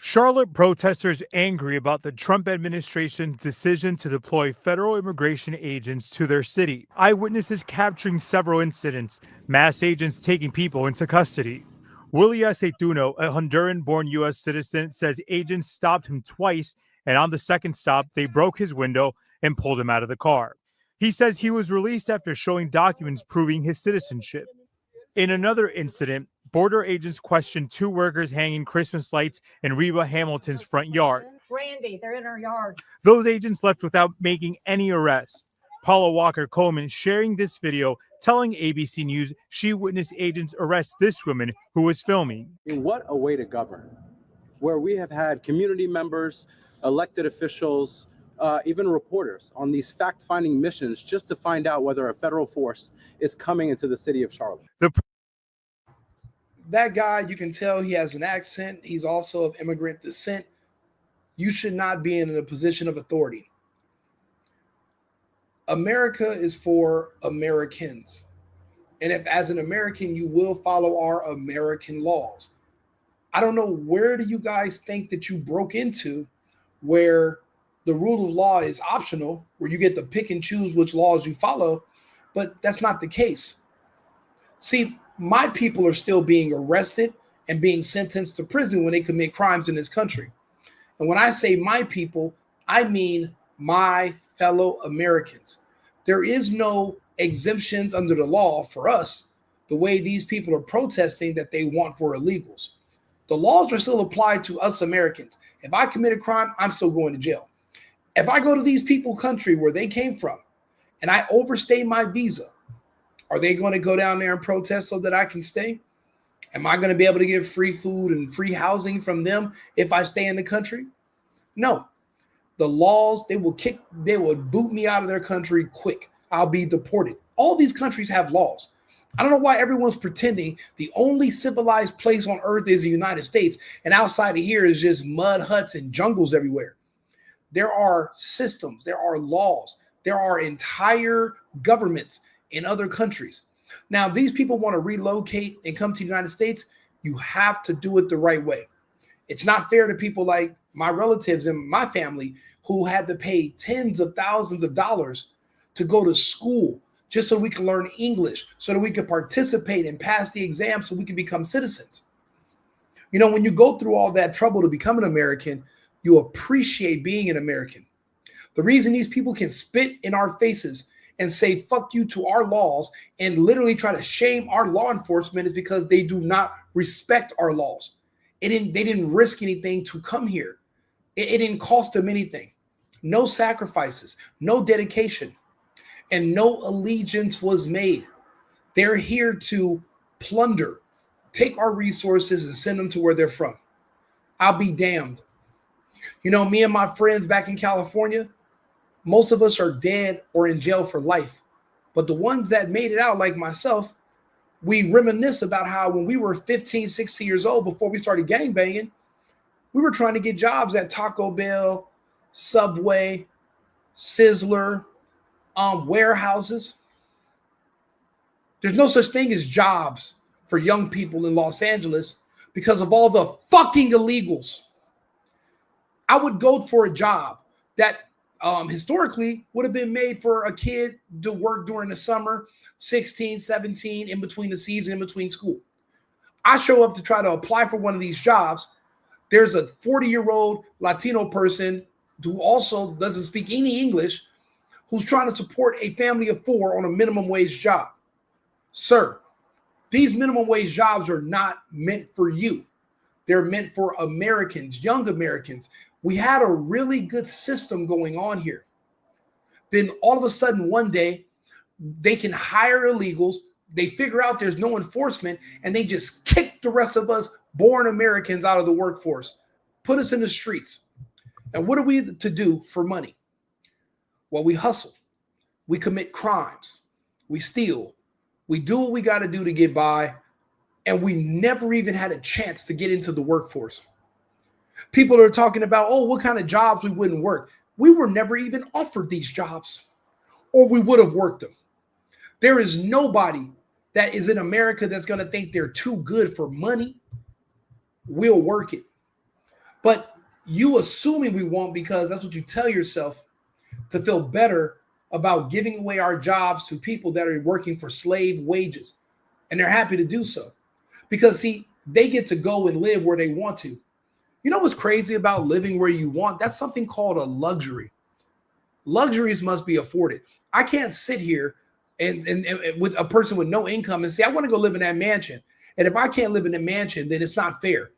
Charlotte protesters angry about the Trump administration's decision to deploy federal immigration agents to their city. Eyewitnesses capturing several incidents, mass agents taking people into custody. Willie Aceituno, a Honduran born U.S. citizen, says agents stopped him twice, and on the second stop, they broke his window and pulled him out of the car. He says he was released after showing documents proving his citizenship. In another incident, border agents questioned two workers hanging Christmas lights in Reba Hamilton's front yard. Randy, they're in our yard. Those agents left without making any arrests. Paula Walker Coleman sharing this video, telling ABC News she witnessed agents arrest this woman who was filming. What a way to govern, where we have had community members, elected officials, even reporters on these fact-finding missions just to find out whether a federal force is coming into the city of Charlotte. That guy, you can tell he has an accent. He's also of immigrant descent. You should not be in a position of authority. America is for Americans. And if as an American, you will follow our American laws. I don't know, where do you guys think that you broke into where the rule of law is optional, where you get to pick and choose which laws you follow, but that's not the case. See, my people are still being arrested and being sentenced to prison when they commit crimes in this country. And when I say my people, I mean my fellow Americans. There is no exemptions under the law for us, the way these people are protesting that they want for illegals. The laws are still applied to us Americans. If I commit a crime, I'm still going to jail. If I go to these people's country where they came from and I overstay my visa, are they going to go down there and protest so that I can stay? Am I going to be able to get free food and free housing from them if I stay in the country? No. The laws, they will boot me out of their country quick. I'll be deported. All these countries have laws. I don't know why everyone's pretending the only civilized place on earth is the United States, and outside of here is just mud huts and jungles everywhere. There are systems, there are laws, there are entire governments in other countries. Now, these people want to relocate and come to the United States. You have to do it the right way. It's not fair to people like my relatives and my family who had to pay tens of thousands of dollars to go to school just so we can learn English, so that we can participate and pass the exam so we can become citizens. You know, when you go through all that trouble to become an American, you appreciate being an American. The reason these people can spit in our faces and say, fuck you to our laws and literally try to shame our law enforcement is because they do not respect our laws. They didn't risk anything to come here. It didn't cost them anything. No sacrifices, no dedication, and no allegiance was made. They're here to plunder, take our resources and send them to where they're from. I'll be damned. You know, me and my friends back in California, most of us are dead or in jail for life. But the ones that made it out, like myself, we reminisce about how when we were 15, 16 years old, before we started gangbanging, we were trying to get jobs at Taco Bell, Subway, Sizzler, warehouses. There's no such thing as jobs for young people in Los Angeles because of all the fucking illegals. I would go for a job that historically would have been made for a kid to work during the summer, 16, 17, in between the season, in between school. I show up to try to apply for one of these jobs. There's a 40-year-old Latino person who also doesn't speak any English, who's trying to support a family of 4 on a minimum wage job. Sir, these minimum wage jobs are not meant for you. They're meant for Americans, young Americans. We had a really good system going on here. Then all of a sudden, one day, they can hire illegals. They figure out there's no enforcement, and they just kick the rest of us born Americans out of the workforce, put us in the streets. And what are we to do for money? Well, we hustle. We commit crimes. We steal. We do what we got to do to get by, and we never even had a chance to get into the workforce. People are talking about, oh, what kind of jobs we wouldn't work. We were never even offered these jobs, or we would have worked them. There is nobody that is in America that's going to think they're too good for money. We'll work it. But you assuming we won't because that's what you tell yourself to feel better about giving away our jobs to people that are working for slave wages. And they're happy to do so. Because, see, they get to go and live where they want to. You know what's crazy about living where you want? That's something called a luxury. Luxuries must be afforded. I can't sit here and with a person with no income and say, I want to go live in that mansion. And if I can't live in the mansion, then it's not fair.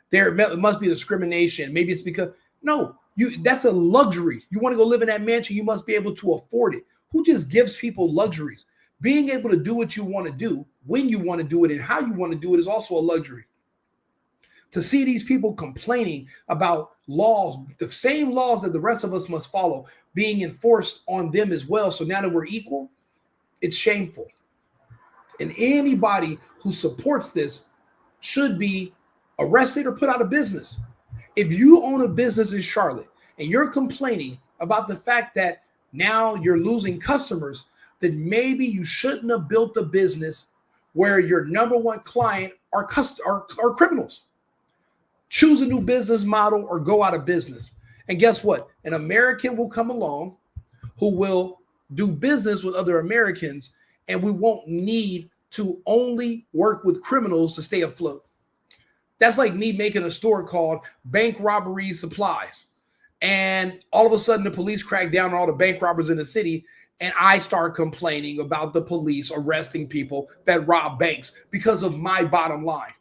There must be discrimination. Maybe it's because, no, that's a luxury. You want to go live in that mansion, you must be able to afford it. Who just gives people luxuries? Being able to do what you want to do, when you want to do it, and how you want to do it is also a luxury. To see these people complaining about laws, the same laws that the rest of us must follow, being enforced on them as well. So now that we're equal, it's shameful. And anybody who supports this should be arrested or put out of business. If you own a business in Charlotte and you're complaining about the fact that now you're losing customers, then maybe you shouldn't have built a business where your number one client are criminals. Choose a new business model or go out of business. And guess what? An American will come along who will do business with other Americans, and we won't need to only work with criminals to stay afloat. That's like me making a store called Bank Robbery Supplies. And all of a sudden the police crack down on all the bank robbers in the city, and I start complaining about the police arresting people that rob banks because of my bottom line.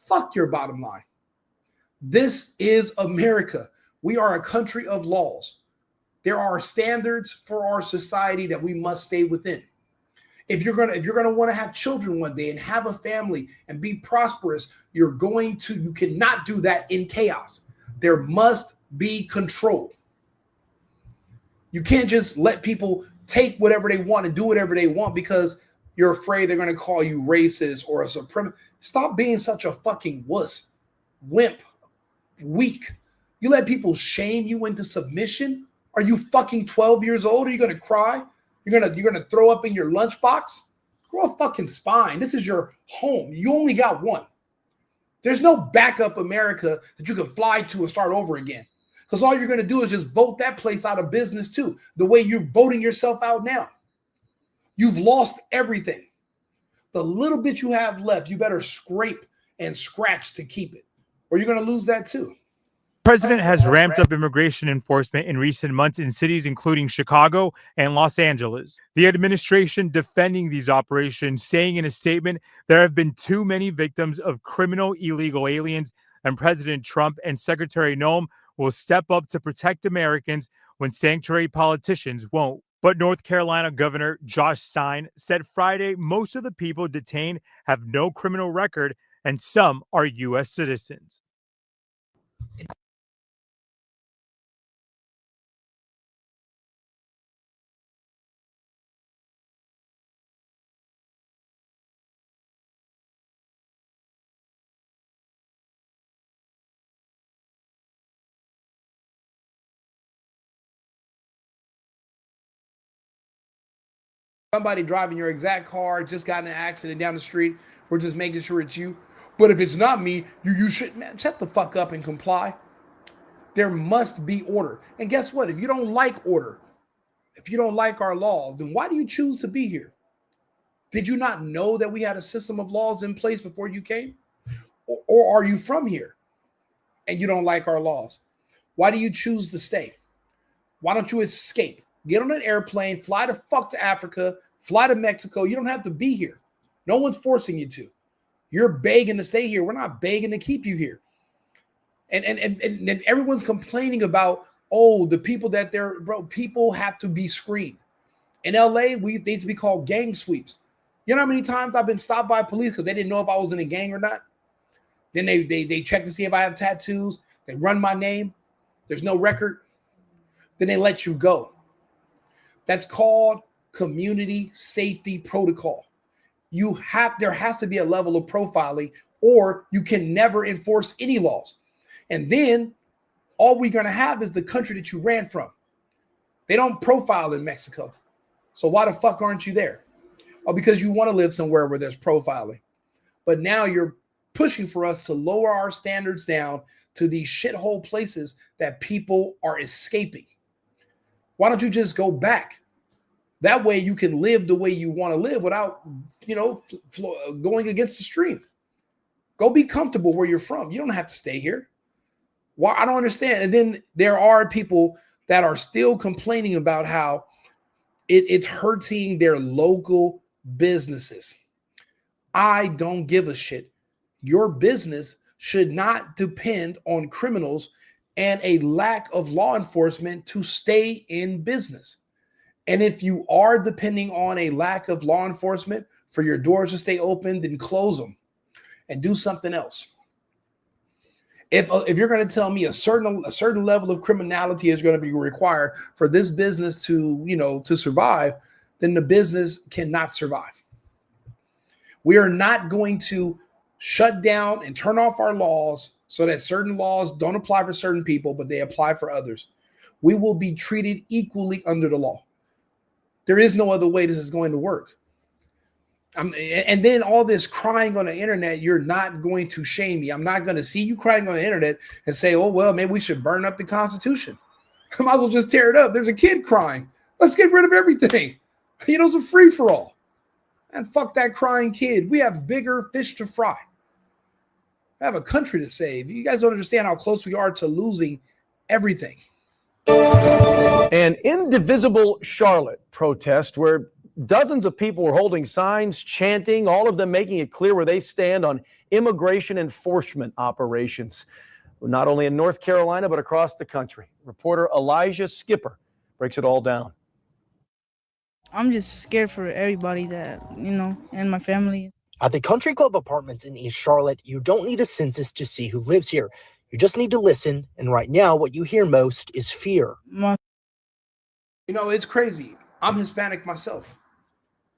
Fuck your bottom line. This is America. We are a country of laws. There are standards for our society that we must stay within. If you're gonna want to have children one day and have a family and be prosperous, you cannot do that in chaos. There must be control. You can't just let people take whatever they want and do whatever they want because you're afraid they're going to call you racist or a supremacist. Stop being such a fucking wuss, wimp, weak. You let people shame you into submission? Are you fucking 12 years old? Are you going to cry? You're gonna throw up in your lunchbox? Grow a fucking spine. This is your home. You only got one. There's no backup America that you can fly to and start over again. Because all you're going to do is just vote that place out of business too. The way you're voting yourself out now. You've lost everything. The little bit you have left, you better scrape and scratch to keep it. Or you're going to lose that too. The president has ramped up immigration enforcement in recent months in cities including Chicago and Los Angeles. The administration defending these operations, saying in a statement, there have been too many victims of criminal illegal aliens, and President Trump and Secretary Noem will step up to protect Americans when sanctuary politicians won't. But North Carolina Governor Josh Stein said Friday most of the people detained have no criminal record and some are U.S. citizens. Somebody driving your exact car just got in an accident down the street. We're just making sure it's you. But if it's not me, you should, man, shut the fuck up and comply. There must be order. And guess what? If you don't like order, if you don't like our laws, then why do you choose to be here? Did you not know that we had a system of laws in place before you came? Or are you from here and you don't like our laws? Why do you choose to stay? Why don't you escape? Get on an airplane, fly the fuck to Africa, fly to Mexico. You don't have to be here. No one's forcing you to. You're begging to stay here. We're not begging to keep you here. And everyone's complaining about, oh, the people that they're, bro, people have to be screened. In LA, they used to be called gang sweeps. You know how many times I've been stopped by police because they didn't know if I was in a gang or not? Then they check to see if I have tattoos. They run my name. There's no record. Then they let you go. That's called community safety protocol. There has to be a level of profiling, or you can never enforce any laws. And then all we're going to have is the country that you ran from. They don't profile in Mexico. So why the fuck aren't you there? Oh, because you want to live somewhere where there's profiling. But now you're pushing for us to lower our standards down to these shithole places that people are escaping. Why don't you just go back? That way you can live the way you want to live without, going against the stream. Go be comfortable where you're from. You don't have to stay here. Why? I don't understand. And then there are people that are still complaining about how it's hurting their local businesses. I don't give a shit. Your business should not depend on criminals and a lack of law enforcement to stay in business. And if you are depending on a lack of law enforcement for your doors to stay open, then close them and do something else. If you're going to tell me a certain level of criminality is going to be required for this business to survive, then the business cannot survive. We are not going to shut down and turn off our laws so that certain laws don't apply for certain people, but they apply for others. We will be treated equally under the law. There is no other way this is going to work. And then all this crying on the internet, you're not going to shame me. I'm not going to see you crying on the internet and say, oh, well, maybe we should burn up the Constitution. I might as well just tear it up. There's a kid crying. Let's get rid of everything. It's a free for all. And fuck that crying kid. We have bigger fish to fry. I have a country to save. You guys don't understand how close we are to losing everything. An indivisible Charlotte protest where dozens of people were holding signs, chanting, all of them making it clear where they stand on immigration enforcement operations, not only in North Carolina, but across the country. Reporter Elijah Skipper breaks it all down. I'm just scared for everybody that, and my family. At the Country Club Apartments in East Charlotte, you don't need a census to see who lives here. You just need to listen, and right now what you hear most is fear. It's crazy. I'm Hispanic myself.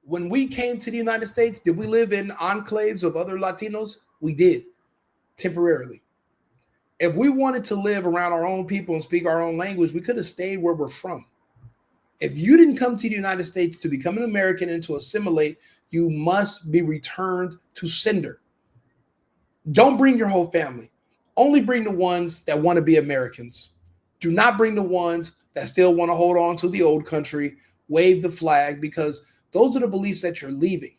When we came to the United States, did we live in enclaves of other Latinos? We did, temporarily. If we wanted to live around our own people and speak our own language, we could have stayed where we're from. If you didn't come to the United States to become an American and to assimilate, you must be returned to sender. Don't bring your whole family. Only bring the ones that want to be Americans. Do not bring the ones that still want to hold on to the old country, wave the flag, because those are the beliefs that you're leaving.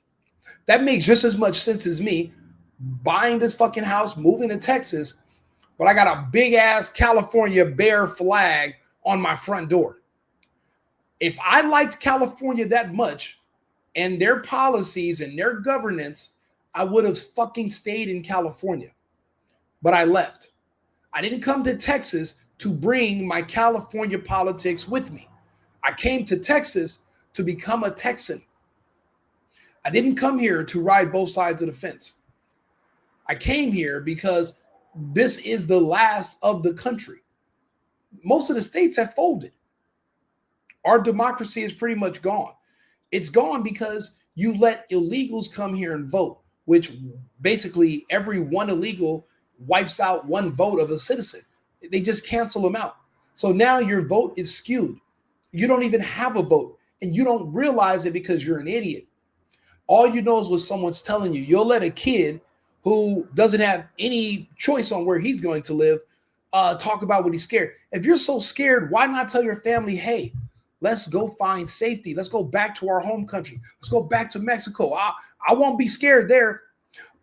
That makes just as much sense as me buying this fucking house, moving to Texas, but I got a big ass California bear flag on my front door. If I liked California that much and their policies and their governance, I would have fucking stayed in California. But I left. I didn't come to Texas to bring my California politics with me. I came to Texas to become a Texan. I didn't come here to ride both sides of the fence. I came here because this is the last of the country. Most of the states have folded. Our democracy is pretty much gone. It's gone because you let illegals come here and vote, which basically every one illegal wipes out one vote of a citizen. They just cancel them out. So now your vote is skewed. You don't even have a vote, and you don't realize it because you're an idiot. All you know is what someone's telling you. You'll let a kid who doesn't have any choice on where he's going to live talk about what he's scared. If you're so scared, why not tell your family, hey, let's go find safety. Let's go back to our home country. Let's go back to Mexico. I won't be scared there.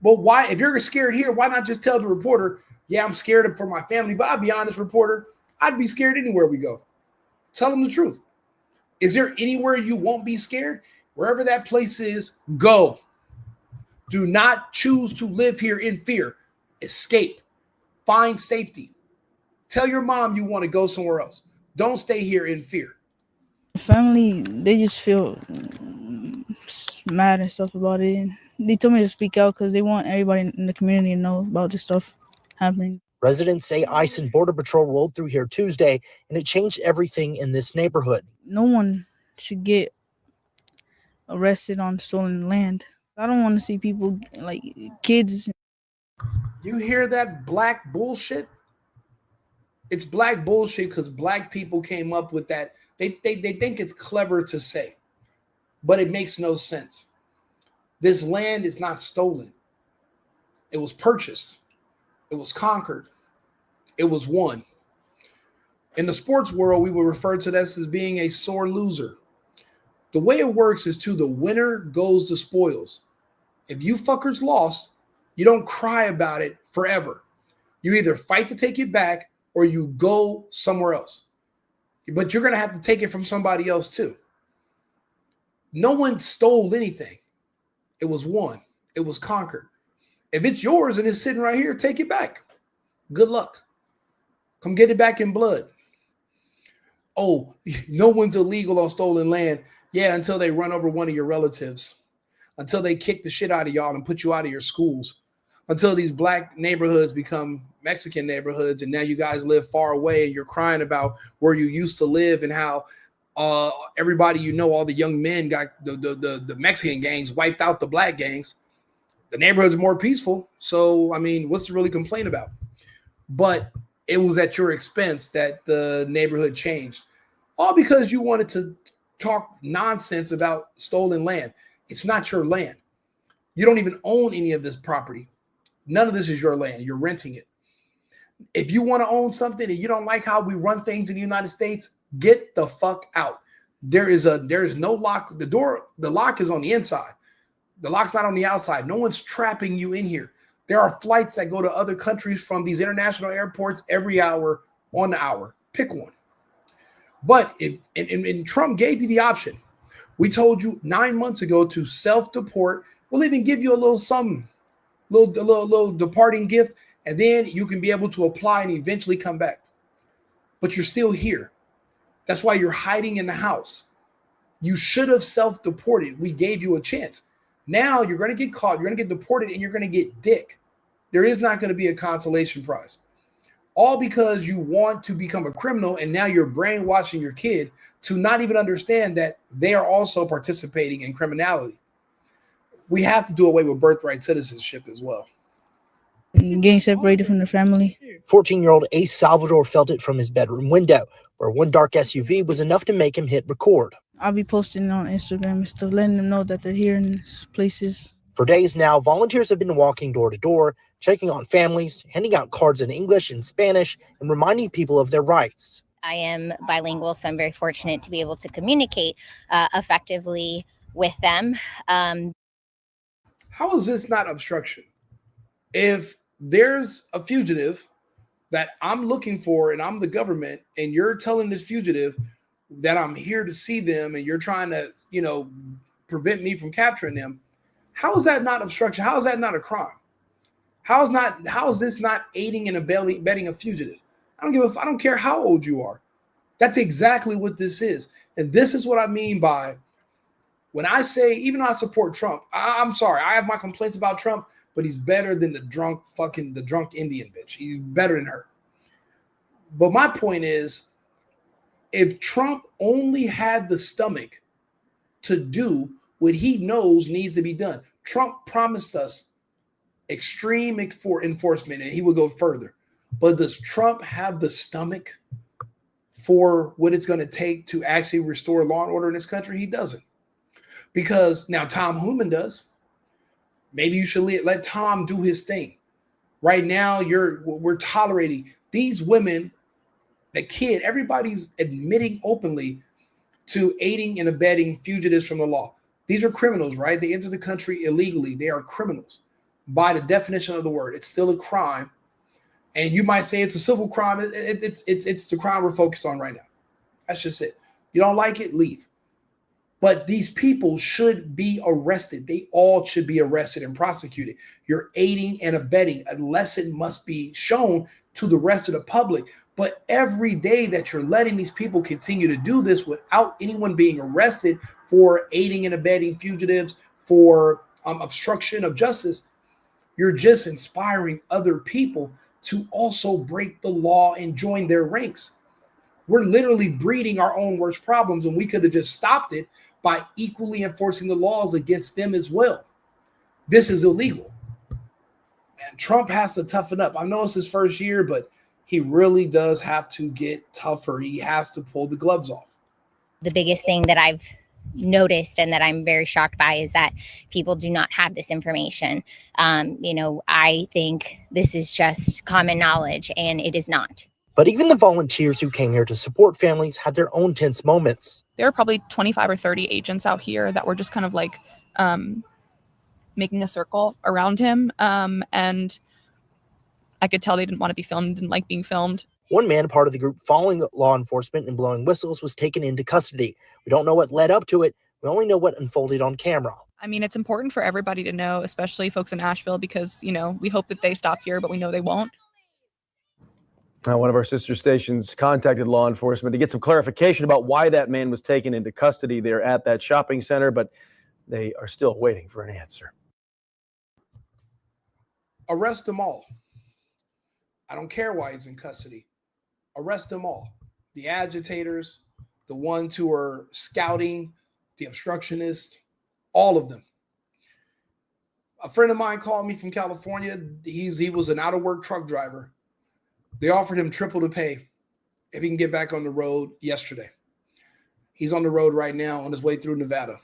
But why, if you're scared here, why not just tell the reporter, yeah, I'm scared for my family, but I'll be honest, reporter, I'd be scared anywhere we go. Tell them the truth. Is there anywhere you won't be scared? Wherever that place is, go. Do not choose to live here in fear. Escape. Find safety. Tell your mom you want to go somewhere else. Don't stay here in fear. Family, they just feel mad and stuff about it. They told me to speak out because they want everybody in the community to know about this stuff happening. Residents say ICE and Border Patrol rolled through here Tuesday, and it changed everything in this neighborhood. No one should get arrested on stolen land. I don't want to see people, like kids. You hear that black bullshit? It's black bullshit because black people came up with that. They think it's clever to say, but it makes no sense. This land is not stolen. It was purchased. It was conquered. It was won. In the sports world, we would refer to this as being a sore loser. The way it works is the winner goes the spoils. If you fuckers lost, you don't cry about it forever. You either fight to take it back or you go somewhere else. But you're going to have to take it from somebody else too. No one stole anything. It was won. It was conquered. If it's yours and it's sitting right here, take it back. Good luck. Come get it back in blood. Oh, no one's illegal on stolen land. Yeah, until they run over one of your relatives, until they kick the shit out of y'all and put you out of your schools, until these black neighborhoods become Mexican neighborhoods, and now you guys live far away and you're crying about where you used to live and how everybody, you know, all the young men got the Mexican gangs wiped out the black gangs. The neighborhood's more peaceful. So, I mean, what's to really complain about? But it was at your expense that the neighborhood changed. All because you wanted to talk nonsense about stolen land. It's not your land. You don't even own any of this property. None of this is your land. You're renting it. If you want to own something and you don't like how we run things in the United States, get the fuck out. There is no lock. The lock is on the inside. The lock's not on the outside. No one's trapping you in here. There are flights that go to other countries from these international airports every hour on the hour. Pick one. But if and Trump gave you the option, we told you 9 months ago to self-deport. We'll even give you a little something, little departing gift, and then you can be able to apply and eventually come back. But you're still here. That's why you're hiding in the house. You should have self-deported. We gave you a chance. Now you're going to get caught. You're going to get deported, and you're going to get dick. There is not going to be a consolation prize. All because you want to become a criminal, and now you're brainwashing your kid to not even understand that they are also participating in criminality. We have to do away with birthright citizenship as well. Getting separated from the family. 14-year-old Ace Salvador felt it from his bedroom window, where one dark SUV was enough to make him hit record. I'll be posting on Instagram and stuff, letting them know that they're here in these places. For days now, volunteers have been walking door to door, checking on families, handing out cards in English and Spanish, and reminding people of their rights. I am bilingual, so I'm very fortunate to be able to communicate effectively with them. How is this not obstruction? If there's a fugitive that I'm looking for and I'm the government, and you're telling this fugitive that I'm here to see them and you're trying to, prevent me from capturing them, how is that not obstruction? How is that not a crime? How is this not aiding and abetting a fugitive? I don't care how old you are. That's exactly what this is. And this is what I mean by when I say, even though I support Trump, I'm sorry, I have my complaints about Trump, but he's better than the drunk Indian bitch. He's better than her. But my point is, if Trump only had the stomach to do what he knows needs to be done, Trump promised us extreme enforcement, and he would go further. But does Trump have the stomach for what it's going to take to actually restore law and order in this country? He doesn't. Because now Tom Hooman does. Maybe you should let Tom do his thing. Right now, we're tolerating these women, the kid, everybody's admitting openly to aiding and abetting fugitives from the law. These are criminals, right? They enter the country illegally. They are criminals. By the definition of the word, it's still a crime. And you might say it's a civil crime. It's the crime we're focused on right now. That's just it. You don't like it, leave. But these people should be arrested. They all should be arrested and prosecuted. You're aiding and abetting. A lesson must be shown to the rest of the public. But every day that you're letting these people continue to do this without anyone being arrested for aiding and abetting fugitives, for obstruction of justice, you're just inspiring other people to also break the law and join their ranks. We're literally breeding our own worst problems, and we could have just stopped it by equally enforcing the laws against them as well. This is illegal. And Trump has to toughen up. I know it's his first year, but he really does have to get tougher. He has to pull the gloves off. The biggest thing that I've noticed and that I'm very shocked by is that people do not have this information. I think this is just common knowledge, and it is not. But even the volunteers who came here to support families had their own tense moments. There were probably 25 or 30 agents out here that were just kind of like making a circle around him. And I could tell they didn't want to be filmed, didn't like being filmed. One man, part of the group following law enforcement and blowing whistles, was taken into custody. We don't know what led up to it. We only know what unfolded on camera. I mean, it's important for everybody to know, especially folks in Asheville, because, we hope that they stop here, but we know they won't. One of our sister stations contacted law enforcement to get some clarification about why that man was taken into custody there at that shopping center, but they are still waiting for an answer. Arrest them all. I don't care why he's in custody. Arrest them all. The agitators, the ones who are scouting, the obstructionists, all of them. A friend of mine called me from California. He was an out-of-work truck driver. They offered him triple the pay if he can get back on the road yesterday. He's on the road right now on his way through Nevada.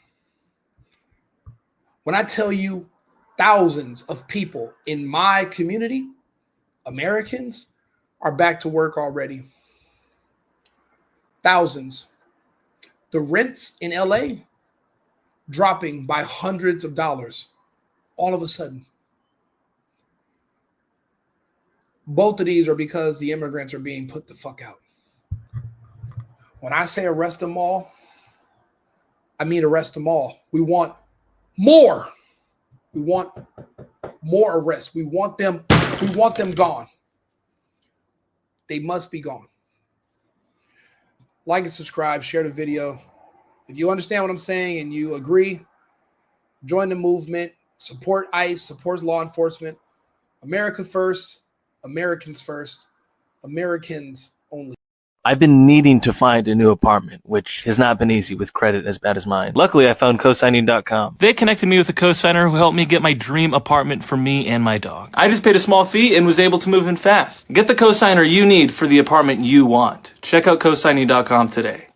When I tell you thousands of people in my community, Americans, are back to work already. Thousands. The rents in LA dropping by hundreds of dollars all of a sudden. Both of these are because the immigrants are being put the fuck out. When I say arrest them all, I mean arrest them all. We want more. We want more arrests. We want them gone. They must be gone. Like and subscribe, share the video. If you understand what I'm saying and you agree, join the movement, support ICE, support law enforcement. America first, Americans first, Americans only. I've been needing to find a new apartment, which has not been easy with credit as bad as mine. Luckily, I found cosigning.com. They connected me with a cosigner who helped me get my dream apartment for me and my dog. I just paid a small fee and was able to move in fast. Get the cosigner you need for the apartment you want. Check out cosigning.com today.